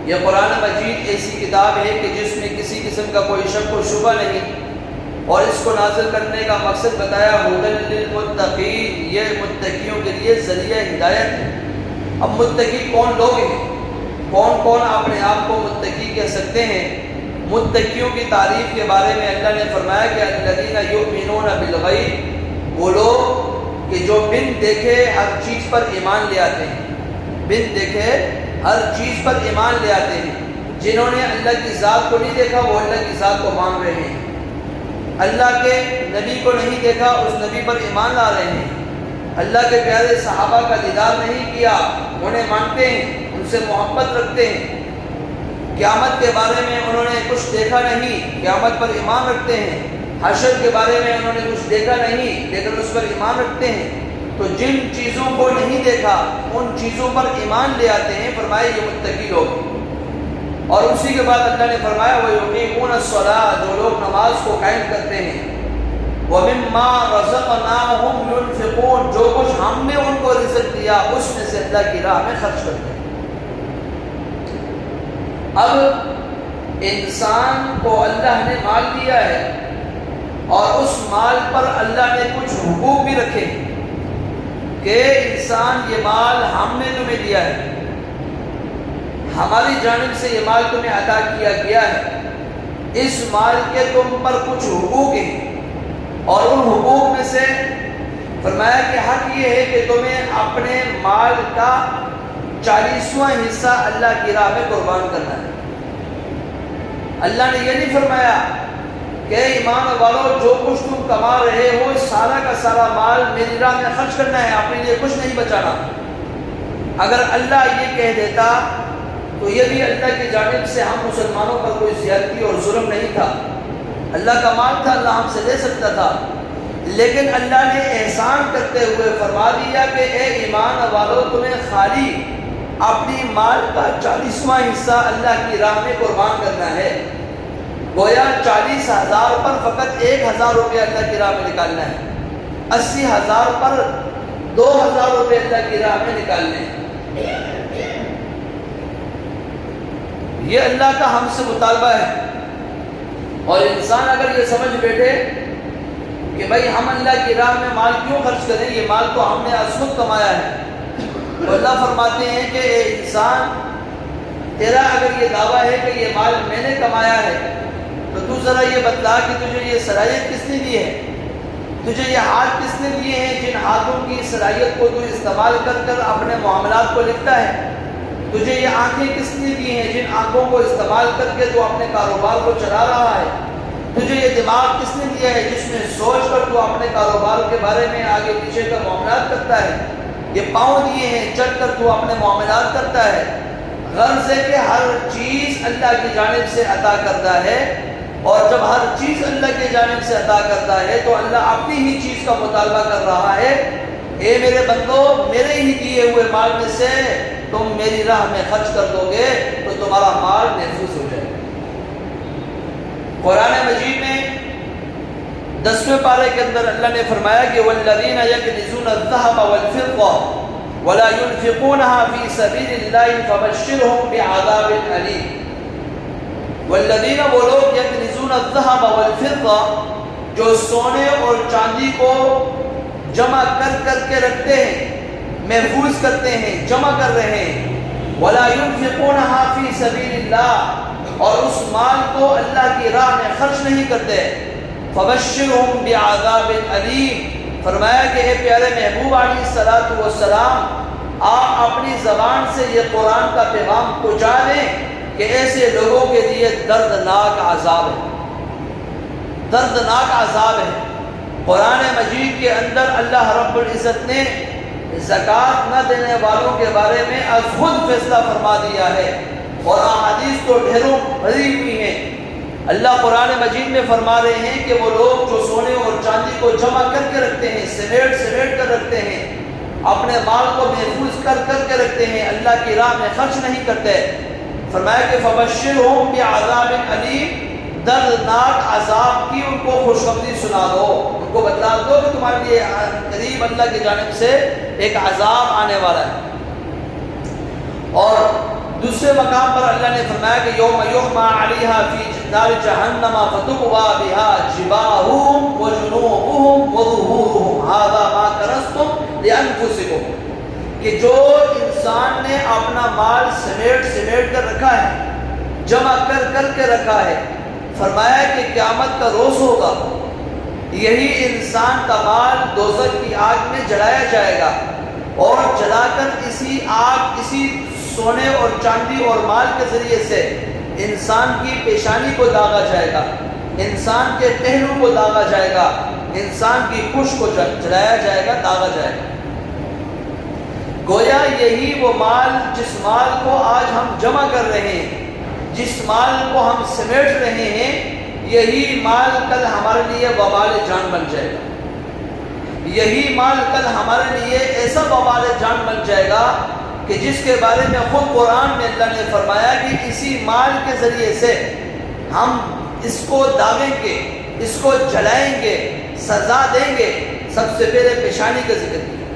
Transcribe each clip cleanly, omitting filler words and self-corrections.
یہ قرآن مجید ایسی کتاب ہے کہ جس میں کسی قسم کا کوئی شک و شبہ نہیں، اور اس کو نازل کرنے کا مقصد بتایا ھدی للمتقین، یہ متقیوں کے لیے ذریعہ ہدایت ہے۔ اب متقی کون لوگ ہیں، کون کون اپنے آپ کو متقی کہہ سکتے ہیں؟ متقیوں کی تعریف کے بارے میں اللہ نے فرمایا کہ الذین یؤمنون بالغیب، وہ لوگ کہ جو بن دیکھے ہر چیز پر ایمان لے آتے ہیں، بن دیکھے ہر چیز پر ایمان لے آتے ہیں۔ جنہوں نے اللہ کی ذات کو نہیں دیکھا وہ اللہ کی ذات کو مان رہے ہیں، اللہ کے نبی کو نہیں دیکھا اس نبی پر ایمان لا رہے ہیں، اللہ کے پیارے صحابہ کا دیدار نہیں کیا انہیں مانتے ہیں، ان سے محبت رکھتے ہیں، قیامت کے بارے میں انہوں نے کچھ دیکھا نہیں قیامت پر ایمان رکھتے ہیں، حشر کے بارے میں انہوں نے کچھ دیکھا نہیں لیکن اس پر ایمان رکھتے ہیں۔ تو جن چیزوں کو نہیں دیکھا ان چیزوں پر ایمان لے آتے ہیں، فرمایا یہ متقی لوگ ہیں۔ اور اسی کے بعد اللہ نے فرمایا وَيُقِيمُونَ الصَّلَاةَ، جو لوگ نماز کو قائم کرتے ہیں، وَمِمَّا رَزَقْنَاهُمْ يُنْفِقُونَ، جو کچھ ہم نے ان کو رزق دیا اس میں سے اللہ کی راہ میں خرچ کرتے ہیں۔ اب انسان کو اللہ نے مال دیا ہے اور اس مال پر اللہ نے کچھ حقوق بھی رکھے ہیں کہ انسان یہ مال ہم نے تمہیں دیا ہے، ہماری جانب سے یہ مال تمہیں عطا کیا گیا ہے، اس مال کے تم پر کچھ حقوق ہیں، اور ان حقوق میں سے فرمایا کہ حق یہ ہے کہ تمہیں اپنے مال کا 40واں حصہ اللہ کی راہ میں قربان کرنا ہے۔ اللہ نے یہ نہیں فرمایا کہ ایمان والو جو کچھ تم کما رہے ہو سارا کا سارا مال میری راہ میں خرچ کرنا ہے، اپنے لیے کچھ نہیں بچانا۔ اگر اللہ یہ کہہ دیتا تو یہ بھی اللہ کی جانب سے ہم مسلمانوں پر کوئی زیادتی اور ظلم نہیں تھا، اللہ کا مال تھا، اللہ ہم سے لے سکتا تھا، لیکن اللہ نے احسان کرتے ہوئے فرما دیا کہ اے ایمان والو تمہیں خالی اپنی مال کا 40واں حصہ اللہ کی راہ میں قربان کرنا ہے۔ گویا 40,000 پر فقط 1,000 روپے اللہ کی راہ میں نکالنا ہے، 80,000 پر 2,000 روپے اللہ کی راہ میں نکالنے ہیں۔ یہ اللہ کا ہم سے مطالبہ ہے، اور انسان اگر یہ سمجھ بیٹھے کہ بھائی ہم اللہ کی راہ میں مال کیوں خرچ کریں، یہ مال تو ہم نے عصمت کمایا ہے، تو اللہ فرماتے ہیں کہ اے انسان تیرا اگر یہ دعویٰ ہے کہ یہ مال میں نے کمایا ہے تو تو ذرا یہ بتلا کہ تجھے یہ صلاحیت کس نے دی ہے، تجھے یہ ہاتھ کس نے دیے ہیں جن ہاتھوں کی صلاحیت کو تو استعمال کر کر اپنے معاملات کو لکھتا ہے، تجھے یہ آنکھیں کس نے دی ہیں جن آنکھوں کو استعمال کر کے تو اپنے کاروبار کو چلا رہا ہے، تجھے یہ دماغ کس نے دیا ہے جس میں سوچ کر تو اپنے کاروبار کے بارے میں آگے پیچھے کا معاملات کرتا ہے، یہ پاؤں دیے ہیں چل کر تو اپنے معاملات کرتا ہے۔ غرض ہے کہ ہر چیز اللہ کی جانب سے عطا کرتا ہے، اور جب ہر چیز اللہ کی جانب سے عطا کرتا ہے تو اللہ اپنی ہی چیز کا مطالبہ کر رہا ہے، اے میرے بندو میرے ہی دیے ہوئے مال میں سے تم میری راہ میں خرچ کر دو گے تو تمہارا مال محفوظ ہو جائے گا۔ قرآن مجید میں 10ویں پارے کے اندر اللہ نے فرمایا کہ والذین یکنزون الذهب والفضة ولا ينفقونها في سبيل الله فبشرهم بعذاب أليم۔ والذین وہ لوگ یکنزون الذهب والفضة جو سونے اور چاندی کو جمع کر کر کے رکھتے ہیں، محفوظ کرتے ہیں، جمع کر رہے ہیں، ولا ينفقونها في سبيل الله، اور اس مال کو اللہ کی راہ میں خرچ نہیں کرتے، فبشرهم بعذاب علیم، فرمایا کہ اے پیارے محبوب علیہ الصلوۃ والسلام آپ اپنی زبان سے یہ قرآن کا پیغام پہنچا دیں کہ ایسے لوگوں کے لیے دردناک عذاب ہے، دردناک عذاب ہے۔ قرآن مجید کے اندر اللہ رب العزت نے زکوٰۃ نہ دینے والوں کے بارے میں از خود فیصلہ فرما دیا ہے، اور احادیث تو ڈھیروں بھری ہوئی ہیں۔ اللہ قرآن مجید میں فرما رہے ہیں کہ وہ لوگ جو سونے اور چاندی کو جمع کر کے رکھتے ہیں، سمیٹ کر رکھتے ہیں، اپنے مال کو محفوظ کر کے رکھتے ہیں، اللہ کی راہ میں خرچ نہیں کرتے، فرمایا کہ فبشرہم بعذاب علیم، دردناک عذاب کی ان کو خوشخبری سنا دو، ان کو بتلا دو کہ تمہارے لیے قریب اللہ کی جانب سے ایک عذاب آنے والا ہے۔ اور دوسرے مقام پر اللہ نے فرمایا کہ یوم یحما علیہا فی نار جہنم فتقوا بها جباہہم وجنوبہم وظہورہم ھذا ما کنزتم لانفسکم، کہ جو انسان نے اپنا مال سمیٹ کر رکھا ہے، جمع کر کے رکھا ہے، فرمایا کہ قیامت کا روز ہوگا، یہی انسان کا مال دوزخ کی آگ میں جلایا جائے گا، اور جلا کر اسی آگ، اسی سونے اور چاندی اور مال کے ذریعے سے انسان کی پیشانی کو داغا جائے گا، انسان کے پہلو کو داغا جائے گا، انسان کی پشت کو جلایا جائے گا، داغا جائے گا۔ گویا یہی وہ مال، جس مال کو آج ہم جمع کر رہے ہیں، جس مال کو ہم سمیٹ رہے ہیں، یہی مال کل ہمارے لیے وبال جان بن جائے گا۔ یہی مال کل ہمارے لیے ایسا وبال جان بن جائے گا کہ جس کے بارے میں خود قرآن میں اللہ نے فرمایا کہ اسی مال کے ذریعے سے ہم اس کو داغیں گے، اس کو جلائیں گے، سزا دیں گے۔ سب سے پہلے پیشانی کا ذکر کیا،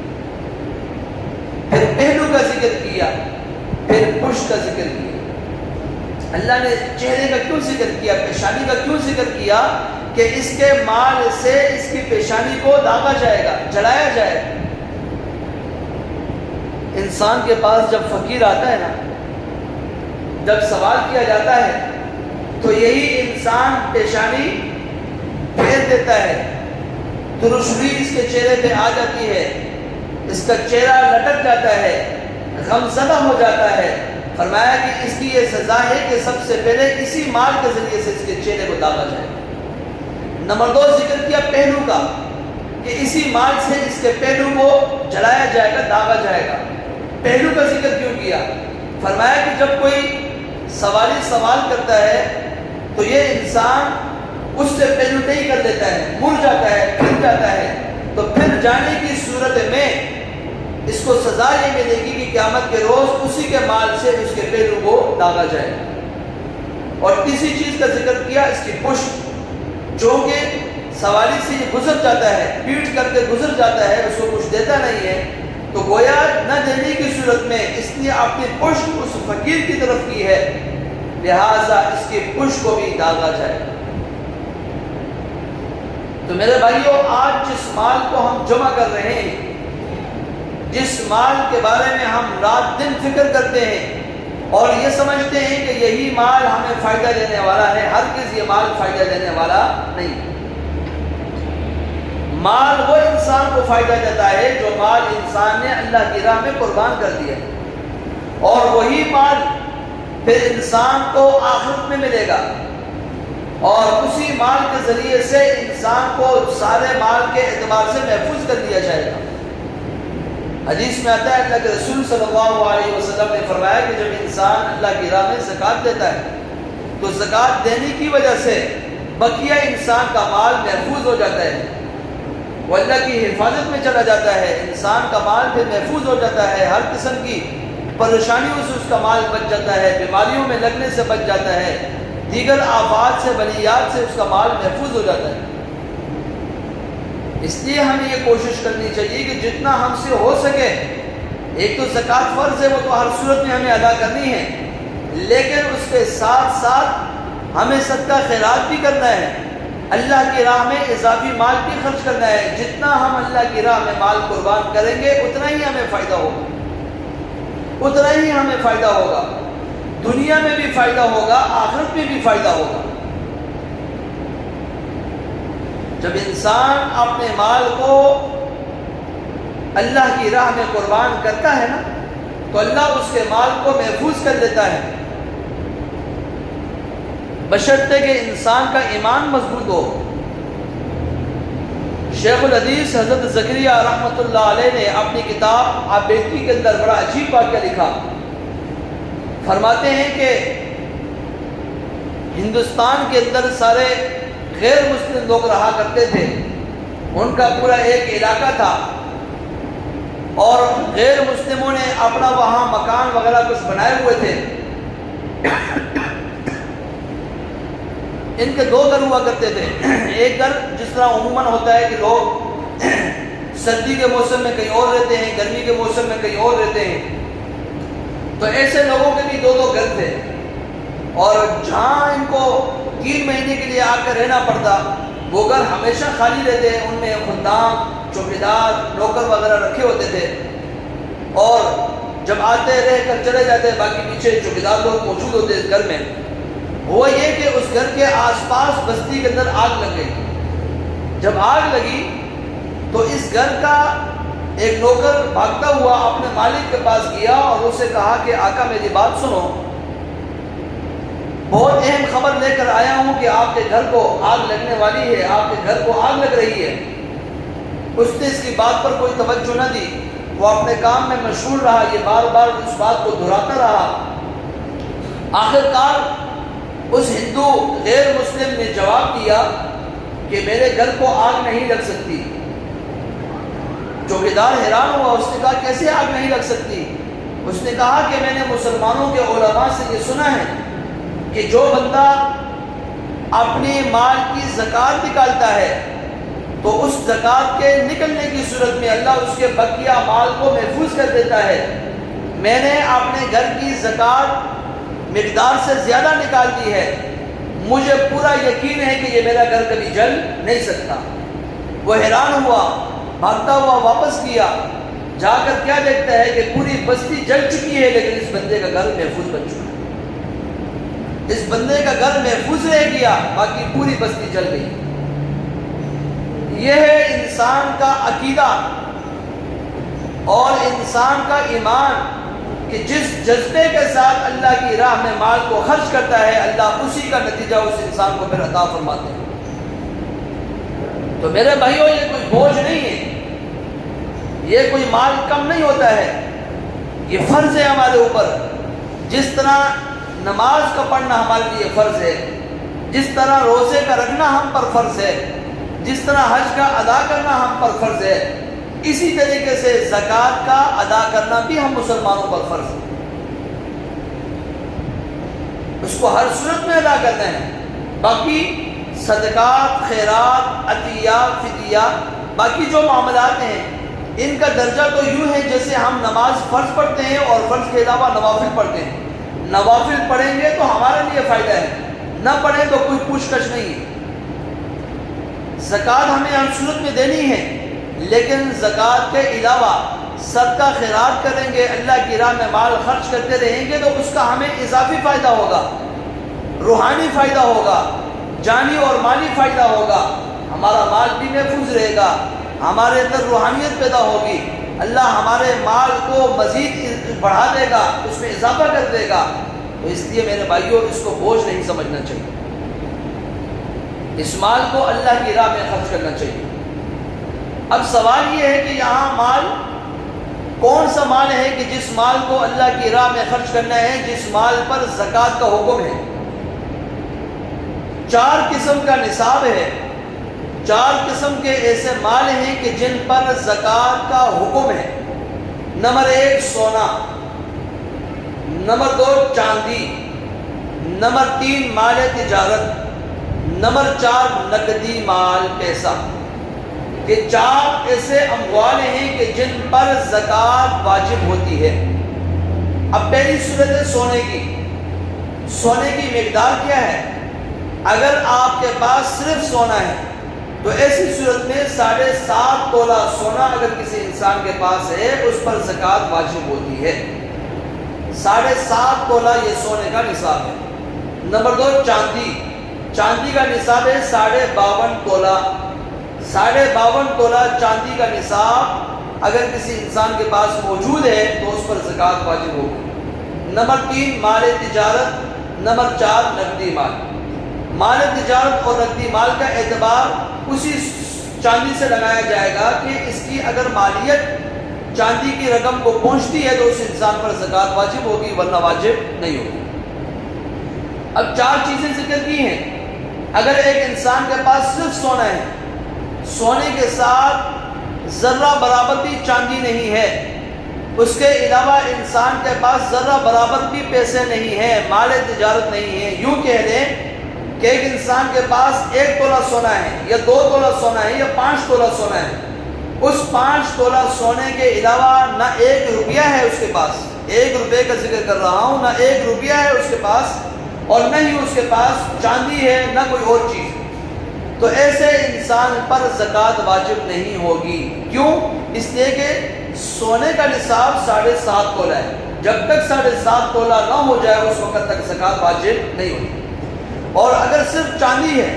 پھر پہلو کا ذکر کیا، پھر پشت کا ذکر کیا۔ اللہ نے چہرے کا کیوں ذکر کیا، پیشانی کا کیوں ذکر کیا؟ کہ اس کے مال سے اس کی پیشانی کو داغا جائے گا، جلایا جائے گا۔ انسان کے پاس جب فقیر آتا ہے نا، جب سوال کیا جاتا ہے تو یہی انسان پیشانی پھیر دیتا ہے، ترشی اس کے چہرے پہ آ جاتی ہے، اس کا چہرہ لٹک جاتا ہے، غم زدہ ہو جاتا ہے۔ فرمایا کہ اس کی یہ سزا ہے کہ سب سے پہلے اسی مال کے ذریعے سے اس کے چہرے کو داغا جائے۔ نمبر 2 ذکر کیا پہلو کا، کہ اسی مال سے اس کے پہلو کو جلایا جائے گا، داغا جائے گا۔ پہلو کا ذکر کیوں کیا؟ فرمایا کہ جب کوئی سوالی سوال کرتا ہے تو یہ انسان اس سے پہلو نہیں کر دیتا ہے، مڑ جاتا ہے، پھر جاتا ہے، تو پھر جانے کی صورت میں اس کو سزا یہ ملے گی کہ قیامت کے روز اسی کے مال سے اس کے پہلو کو داغا جائے گا۔ اور کسی چیز کا ذکر کیا، اس کی پشت، جو کہ سوالی سے یہ گزر جاتا ہے، پیٹ کر کے گزر جاتا ہے، اس کو کچھ دیتا نہیں ہے، تو گویا نہ دینے کی صورت میں اس نے اپنی پشت اس فقیر کی طرف کی ہے، لہٰذا اس کی پشت کو بھی داغا جائے گا۔ تو میرے بھائیوں، آج جس مال کو ہم جمع کر رہے ہیں، جس مال کے بارے میں ہم رات دن فکر کرتے ہیں اور یہ سمجھتے ہیں کہ یہی مال ہمیں فائدہ دینے والا ہے، ہرگز یہ مال فائدہ دینے والا نہیں۔ مال وہ انسان کو فائدہ دیتا ہے جو مال انسان نے اللہ کی راہ میں قربان کر دیا، اور وہی مال پھر انسان کو آخرت میں ملے گا، اور اسی مال کے ذریعے سے انسان کو سارے مال کے اعتبار سے محفوظ کر دیا جائے گا۔ حدیث میں آتا ہے، اللہ کے رسول صلی اللہ علیہ وسلم نے فرمایا کہ جب انسان اللہ کی راہ میں زکوٰۃ دیتا ہے تو زکوٰۃ دینے کی وجہ سے بقیہ انسان کا مال محفوظ ہو جاتا ہے، وہ اللہ کی حفاظت میں چلا جاتا ہے، انسان کا مال پھر محفوظ ہو جاتا ہے، ہر قسم کی پریشانیوں سے اس کا مال بچ جاتا ہے، بیماریوں میں لگنے سے بچ جاتا ہے، دیگر آفات سے، بلیات سے اس کا مال محفوظ ہو جاتا ہے۔ اس لیے ہمیں یہ کوشش کرنی چاہیے کہ جتنا ہم سے ہو سکے، ایک تو زکوٰۃ فرض ہے، وہ تو ہر صورت میں ہمیں ادا کرنی ہے، لیکن اس کے ساتھ ساتھ ہمیں صدقہ خیرات بھی کرنا ہے، اللہ کی راہ میں اضافی مال بھی خرچ کرنا ہے۔ جتنا ہم اللہ کی راہ میں مال قربان کریں گے اتنا ہی ہمیں فائدہ ہوگا، اتنا ہی ہمیں فائدہ ہوگا، دنیا میں بھی فائدہ ہوگا، آخرت میں بھی فائدہ ہوگا۔ جب انسان اپنے مال کو اللہ کی راہ میں قربان کرتا ہے نا، تو اللہ اس کے مال کو محفوظ کر دیتا ہے، بشرطے کہ انسان کا ایمان مضبوط ہو۔ شیخ الحدیث حضرت زکریہ رحمۃ اللہ علیہ نے اپنی کتاب عابدی کے اندر بڑا عجیب واقعہ لکھا۔ فرماتے ہیں کہ ہندوستان کے اندر سارے غیر مسلم لوگ رہا کرتے تھے، ان کا پورا ایک علاقہ تھا، اور غیر مسلموں نے اپنا وہاں مکان وغیرہ کچھ بنائے ہوئے تھے۔ ان کے 2 گھر ہوا کرتے تھے، ایک گھر جس طرح عموماً ہوتا ہے کہ لوگ سردی کے موسم میں کہیں اور رہتے ہیں، گرمی کے موسم میں کہیں اور رہتے ہیں، تو ایسے لوگوں کے بھی 2 گھر تھے، اور جہاں ان کو 3 مہینے کے لیے آ کر رہنا پڑتا وہ گھر ہمیشہ خالی رہتے، ان میں خدام، چوکیدار، نوکر وغیرہ رکھے ہوتے تھے، اور جب آتے رہ کر چلے جاتے باقی پیچھے چوکیدار لوگ موجود ہوتے اس گھر میں۔ ہوا یہ کہ اس گھر کے آس پاس بستی کے اندر آگ لگ گئی۔ جب آگ لگی تو اس گھر کا ایک نوکر بھاگتا ہوا اپنے مالک کے پاس گیا اور اسے کہا کہ آقا میری بات سنو، بہت اہم خبر لے کر آیا ہوں کہ آپ کے گھر کو آگ لگنے والی ہے، آپ کے گھر کو آگ لگ رہی ہے۔ اس نے اس کی بات پر کوئی توجہ نہ دی، وہ اپنے کام میں مشغول رہا، یہ بار بار اس بات کو دہراتا رہا۔ آخرکار اس ہندو غیر مسلم نے جواب دیا کہ میرے گھر کو آگ نہیں لگ سکتی۔ چوکیدار حیران ہوا، اس نے کہا کیسے آگ نہیں لگ سکتی؟ اس نے کہا کہ میں نے مسلمانوں کے علماء سے یہ سنا ہے کہ جو بندہ اپنے مال کی زکوٰۃ نکالتا ہے تو اس زکوٰۃ کے نکلنے کی صورت میں اللہ اس کے بقیہ مال کو محفوظ کر دیتا ہے۔ میں نے اپنے گھر کی زکوٰۃ مقدار سے زیادہ نکال دی ہے، مجھے پورا یقین ہے کہ یہ میرا گھر کبھی جل نہیں سکتا۔ وہ حیران ہوا، بھاگتا ہوا واپس گیا، جا کر کیا دیکھتا ہے کہ پوری بستی جل چکی ہے لیکن اس بندے کا گھر محفوظ بن چکا ہے۔ اس بندے کا گھر محفوظ رہ گیا، باقی پوری بستی جل گئی۔ یہ ہے انسان کا عقیدہ اور انسان کا ایمان کہ جس جذبے کے ساتھ اللہ کی راہ میں مال کو خرچ کرتا ہے اللہ اسی کا نتیجہ اس انسان کو پھر عطا فرماتے ہیں۔ تو میرے بھائیوں یہ کوئی بوجھ نہیں ہے، یہ کوئی مال کم نہیں ہوتا ہے، یہ فرض ہے ہمارے اوپر۔ جس طرح نماز کا پڑھنا ہمارے لیے فرض ہے، جس طرح روزے کا رکھنا ہم پر فرض ہے، جس طرح حج کا ادا کرنا ہم پر فرض ہے، اسی طریقے سے زکوٰۃ کا ادا کرنا بھی ہم مسلمانوں پر فرض ہے۔ اس کو ہر صورت میں ادا کرنا ہے۔ باقی صدقات، خیرات، عطیات، فدیات، باقی جو معاملات ہیں ان کا درجہ تو یوں ہے جیسے ہم نماز فرض پڑھتے ہیں اور فرض کے علاوہ نوافل پڑھتے ہیں۔ نوافل پڑھیں گے تو ہمارے لیے فائدہ ہے، نہ پڑھیں تو کوئی پوچھ گچھ نہیں ہے۔ زکوٰۃ ہمیں ہر صورت میں دینی ہے، لیکن زکوٰۃ کے علاوہ صدقہ خیرات کریں گے، اللہ کی راہ میں مال خرچ کرتے رہیں گے تو اس کا ہمیں اضافی فائدہ ہوگا، روحانی فائدہ ہوگا، جانی اور مالی فائدہ ہوگا۔ ہمارا مال بھی محفوظ رہے گا، ہمارے اندر روحانیت پیدا ہوگی، اللہ ہمارے مال کو مزید بڑھا دے گا، اس میں اضافہ کر دے گا۔ تو اس لیے میرے بھائیوں اس کو بوجھ نہیں سمجھنا چاہیے، اس مال کو اللہ کی راہ میں خرچ کرنا چاہیے۔ اب سوال یہ ہے کہ یہاں مال کون سا مال ہے کہ جس مال کو اللہ کی راہ میں خرچ کرنا ہے، جس مال پر زکوٰۃ کا حکم ہے؟ 4 قسم کا نصاب ہے، 4 قسم کے ایسے مال ہیں کہ جن پر زکوٰۃ کا حکم ہے۔ نمبر 1 سونا، نمبر 2 چاندی، نمبر 3 مال تجارت، نمبر 4 نقدی مال پیسہ۔ یہ 4 ایسے اموال ہیں کہ جن پر زکوٰۃ واجب ہوتی ہے۔ اب پہلی صورت ہے سونے کی۔ سونے کی مقدار کیا ہے؟ اگر آپ کے پاس صرف سونا ہے تو ایسی صورت میں 7.5 تولہ سونا اگر کسی انسان کے پاس ہے اس پر زکوٰۃ واجب ہوتی ہے۔ 7.5 تولہ یہ سونے کا نصاب ہے۔ نمبر 2 چاندی، چاندی کا نصاب ہے 52.5 تولہ۔ 52.5 تولہ چاندی کا نصاب اگر کسی انسان کے پاس موجود ہے تو اس پر زکوٰۃ واجب ہوگی۔ نمبر 3 مال تجارت، نمبر 4 نقدی مال۔ مال تجارت اور نقدی مال کا اعتبار اسی چاندی سے لگایا جائے گا کہ اس کی اگر مالیت چاندی کی رقم کو پہنچتی ہے تو اس انسان پر زکوٰۃ واجب ہوگی، ورنہ واجب نہیں ہوگی۔ اب 4 چیزیں ذکر کی ہیں۔ اگر ایک انسان کے پاس صرف سونا ہے، سونے کے ساتھ ذرہ برابر بھی چاندی نہیں ہے، اس کے علاوہ انسان کے پاس ذرہ برابر بھی پیسے نہیں ہیں، مال تجارت نہیں ہے، یوں کہہ لیں کہ ایک انسان کے پاس 1 تولہ سونا ہے یا 2 تولہ سونا ہے یا 5 تولہ سونا ہے، اس 5 تولہ سونے کے علاوہ نہ 1 روپیہ ہے اس کے پاس، 1 روپے کا ذکر کر رہا ہوں، نہ 1 روپیہ ہے اس کے پاس اور نہ ہی اس کے پاس چاندی ہے، نہ کوئی اور چیز ہے، تو ایسے انسان پر زکوٰۃ واجب نہیں ہوگی۔ کیوں؟ اس لیے کہ سونے کا نصاب 7.5 تولہ ہے، جب تک 7.5 تولہ نہ ہو جائے اس وقت تک زکوٰۃ واجب نہیں ہوگی۔ اور اگر صرف چاندی ہے،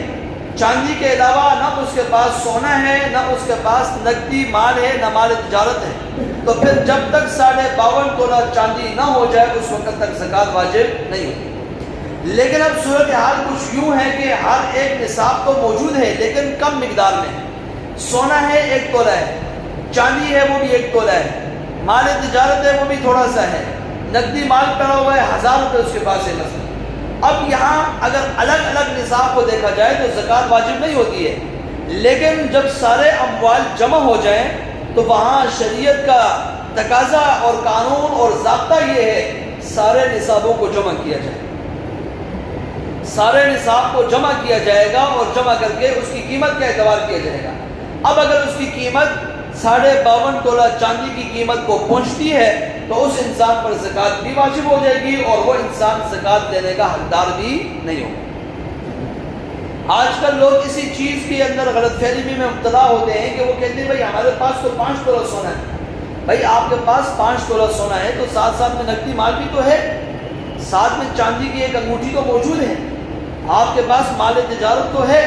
چاندی کے علاوہ نہ اس کے پاس سونا ہے، نہ اس کے پاس نقدی مال ہے، نہ مال تجارت ہے، تو پھر جب تک 52.5 تولہ چاندی نہ ہو جائے اس وقت تک زکوٰۃ واجب نہیں ہوگی۔ لیکن اب صورتحال کچھ یوں ہے کہ ہر ایک نصاب تو موجود ہے لیکن کم مقدار میں ہے۔ سونا ہے 1 تولہ ہے، چاندی ہے وہ بھی 1 تولہ ہے، مال تجارت ہے وہ بھی تھوڑا سا ہے، نقدی مال پڑا ہوا ہے 1000 روپے اس کے پاس ہے مثلا۔ اب یہاں اگر الگ الگ نصاب کو دیکھا جائے تو زکوٰۃ واجب نہیں ہوتی ہے، لیکن جب سارے اموال جمع ہو جائیں تو وہاں شریعت کا تقاضا اور قانون اور ضابطہ یہ ہے سارے نصابوں کو جمع کیا جائے، سارے نصاب کو جمع کیا جائے گا اور جمع کر کے اس کی قیمت کا اعتبار کیا جائے گا۔ اب اگر اس کی قیمت 52.5 تولہ چاندی کی قیمت کو پہنچتی ہے تو اس انسان پر زکوٰۃ بھی واجب ہو جائے گی اور وہ انسان زکوٰۃ دینے کا حقدار بھی نہیں ہوگا۔ آج کل لوگ اسی چیز کے اندر غلط فہمی میں مبتلا ہوتے ہیں کہ وہ کہتے ہیں بھائی ہمارے پاس تو 5 تولہ سونا ہے۔ بھائی آپ کے پاس 5 تولہ سونا ہے تو ساتھ ساتھ میں نقدی مال بھی تو ہے، ساتھ میں چاندی کی ایک انگوٹھی تو موجود ہے، آپ کے پاس مال تجارت تو ہے۔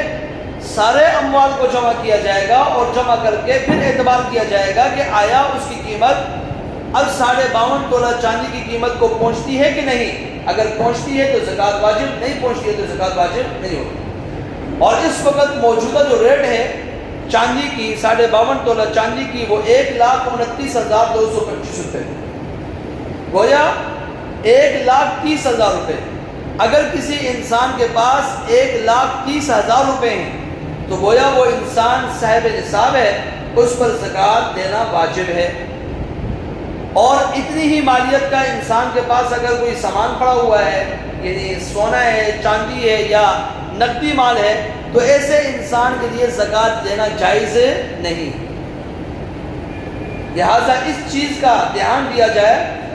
سارے اموال کو جمع کیا جائے گا اور جمع کر کے پھر اعتبار کیا جائے گا کہ آیا اس کی قیمت اب 52.5 تولہ چاندی کی قیمت کو پہنچتی ہے کہ نہیں۔ اگر پہنچتی ہے تو زکوٰۃ واجب، نہیں پہنچتی ہے تو زکوٰۃ واجب نہیں ہوگی۔ اور اس وقت موجودہ جو ریٹ ہے چاندی کی 52.5 تولہ چاندی کی وہ 1,29,225 روپے، گویا 1,30,000 روپے۔ اگر کسی انسان کے پاس 1,30,000 روپے ہیں تو گویا وہ انسان صاحب نصاب ہے، اس پر زکوٰۃ دینا واجب ہے۔ اور اتنی ہی مالیت کا انسان کے پاس اگر کوئی سامان پڑا ہوا ہے، یعنی سونا ہے، چاندی ہے یا نقدی مال ہے، تو ایسے انسان کے لیے زکوٰۃ دینا جائز نہیں۔ لہٰذا اس چیز کا دھیان دیا جائے